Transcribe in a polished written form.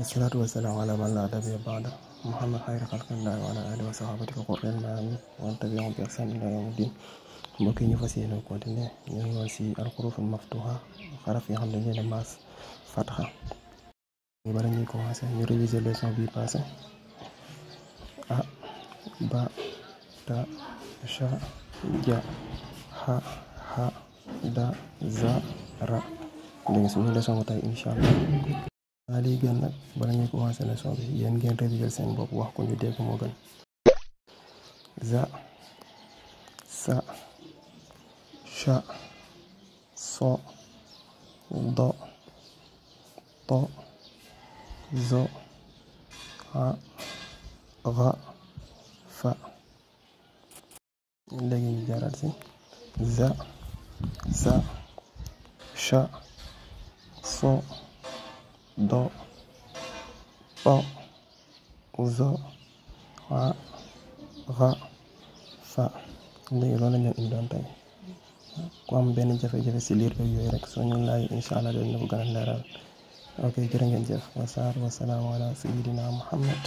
والصلاة والسلام على من لا نبي بعده محمد خير خلق الله وعلى آله وصحبه الغر الميامين ومن تبعهم بإحسان إلى يوم الدين. mbokk yi ñu fas yéene continuer ñu ngi woon si alxuruful maftuha xaraf yi xam ne dañu leen maas fatxa. ñu bala ñuy commencé ñu réviser leçon bi passé a ba ta sha ja ha ha da za ra. léegi suñu leçon bu tey incha allah lii gën nag bala ñuy commencé leçon bi yéen ngeen réviser seen bopp wax ko ñu dégg moo gën. za sa sha so do to zo ha ra fa. léegi ñu jaaraat si za sa sha so do to zo ha ra fa. léegi loolu lañ leen indi doon tey ku am benn jafe-jafe si liir beeg yooyu rek soo ñu laaj incha allah dañ la ko gën a leeral. ok jërë ngeen jëf wa salaamu ala sayyidina Muhammad.